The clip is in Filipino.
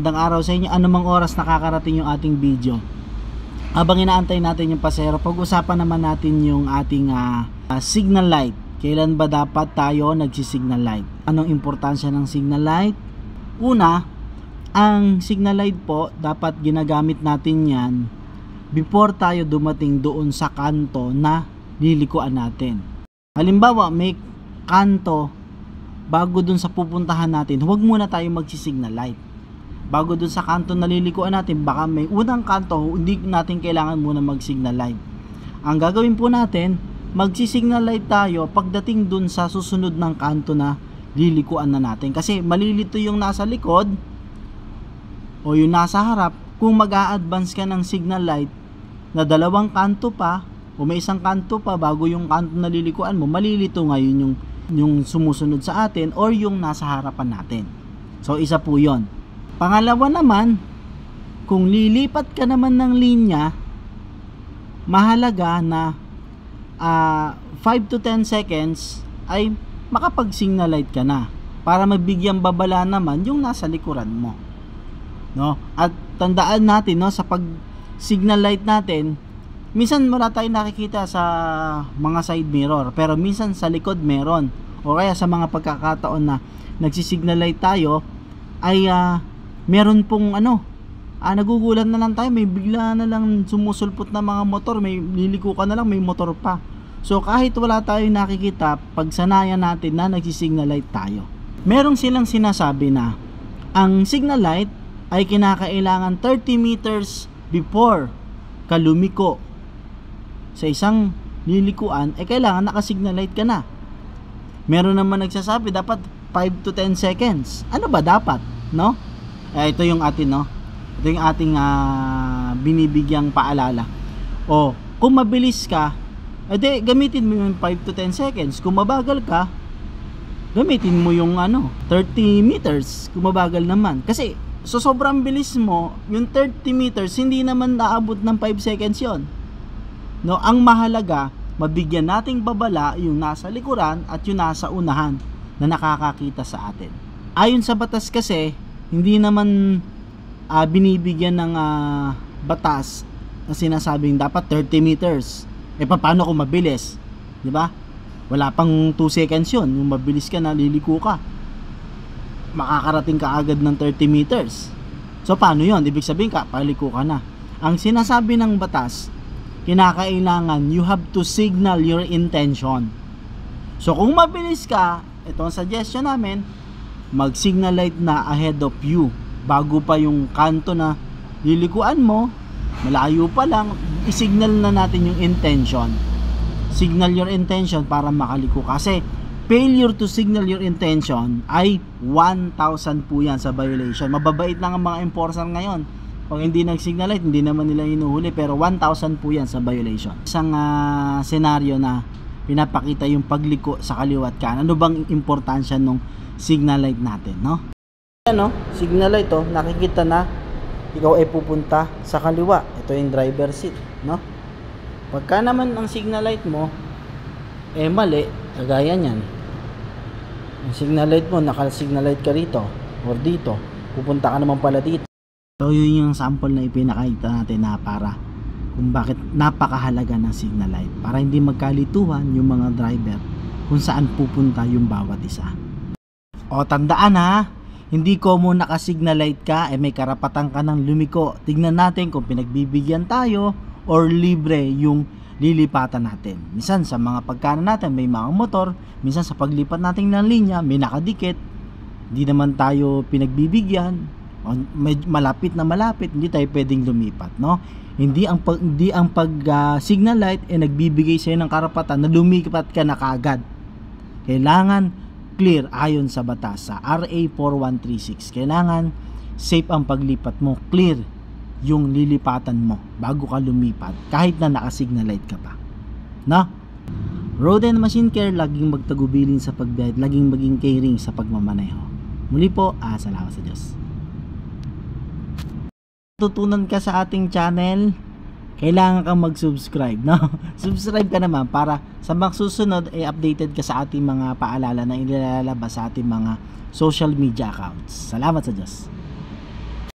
Magandang araw sa inyo, anumang oras nakakarating yung ating video. Habang inaantay natin yung pasero, pag-usapan naman natin yung ating signal light. Kailan ba dapat tayo nagsisignal light? Anong importansya ng signal light? Una, ang signal light po, dapat ginagamit natin yan before tayo dumating doon sa kanto na lilikuan natin. Halimbawa, may kanto, bago dun sa pupuntahan natin, huwag muna tayo magsisignal light. Bago dun sa kanto na lilikuan natin, baka may unang kanto, hindi natin kailangan muna mag-signal light. Ang gagawin po natin, magsi-signal light tayo pagdating dun sa susunod ng kanto na lilikuan na natin. Kasi malilito yung nasa likod o yung nasa harap kung mag-a-advance ka ng signal light na dalawang kanto pa o may isang kanto pa bago yung kanto na lilikuan mo, malilito ngayon yung sumusunod sa atin or yung nasa harapan natin. So isa po yon. Pangalawa naman, kung lilipat ka naman ng linya, mahalaga na 5 to 10 seconds ay makapag-signal light ka na para magbigyan babala naman yung nasa likuran mo. No? At tandaan natin, no, sa pag-signal light natin, minsan wala tayong nakikita sa mga side mirror, pero minsan sa likod meron. O kaya sa mga pagkakataon na nagsisignal light tayo ay meron pong nagugulan na lang tayo, may bigla na lang sumusulpot na mga motor, may liliko ka na lang, may motor pa. So kahit wala tayong nakikita, pagsanayan natin na nagsisignal light tayo. Merong silang sinasabi na ang signal light ay kinakailangan 30 meters before ka lumiko sa isang lilikuan, kailangan nakasignal light ka na. Meron naman nagsasabi dapat 5 to 10 seconds. Ano ba dapat, no? Ito yung atin, no? Ito yung ating binibigyang paalala. O, kung mabilis ka, edi gamitin mo yung 5 to 10 seconds. Kung mabagal ka, gamitin mo yung 30 meters. Kung mabagal naman. Kasi, so sobrang bilis mo, yung 30 meters, hindi naman naabot ng 5 seconds yon. No, ang mahalaga, mabigyan nating babala yung nasa likuran at yung nasa unahan na nakakakita sa atin. Ayon sa batas kasi, hindi naman binibigyan ng batas na sinasabing dapat 30 meters. Paano kung mabilis? 'Di ba? Wala pang 2 seconds 'yon. Yung mabilis ka na liliko ka, makakarating ka agad ng 30 meters. So paano 'yon? Ibig sabihin paliko ka na. Ang sinasabi ng batas, kinakailangan you have to signal your intention. So kung mabilis ka, ito ang suggestion namin, mag-signal light na ahead of you bago pa yung kanto na lilikuan mo, malayo pa lang, i-signal na natin yung intention. Signal your intention para makaliko. Kasi failure to signal your intention ay 1,000 po yan sa violation. Mababait lang ang mga enforcer ngayon. Pag hindi nag-signal light, hindi naman nila hinuhuli, pero 1,000 po yan sa violation. Isang senaryo na pinapakita yung pagliko sa kaliwat kanan. Ano bang importansya nung signal light natin, no? Signal light, nakikita na ikaw ay pupunta sa kaliwa. Ito yung driver seat, no? Pagka naman ang signal light mo mali, kagaya niyan. Ang signal light mo, naka-signal light ka rito or dito, pupunta ka naman pala dito. So yun yung sample na ipinakita natin na para kung bakit napakahalaga ng signal light, para hindi magkalituhan yung mga driver kung saan pupunta yung bawat isa. O tandaan hindi common naka-signal light ka, may karapatan ka ng lumiko. Tignan natin kung pinagbibigyan tayo or libre yung lilipatan natin. Minsan sa mga pagkanan natin may mga motor, minsan sa paglipat natin ng linya may nakadikit, hindi naman tayo pinagbibigyan, malapit na malapit, hindi tayo pwedeng lumipat, no? Hindi ang signal light nagbibigay sa'yo ng karapatan na lumipat ka na kaagad. Kailangan clear ayon sa batas, sa RA 4136. Kailangan safe ang paglipat mo, clear yung lilipatan mo bago ka lumipat kahit na naka-signal light ka pa, no? Road and Machine Care, laging magtagubilin sa pagbiyahe, laging maging caring sa pagmamaneho. Muli po, salamat sa Diyos. Tutunan ka sa ating channel, kailangan kang mag-subscribe, no? Subscribe ka naman para sa mga susunod updated ka sa ating mga paalala na inilalabas sa ating mga social media accounts. Salamat sa Diyos.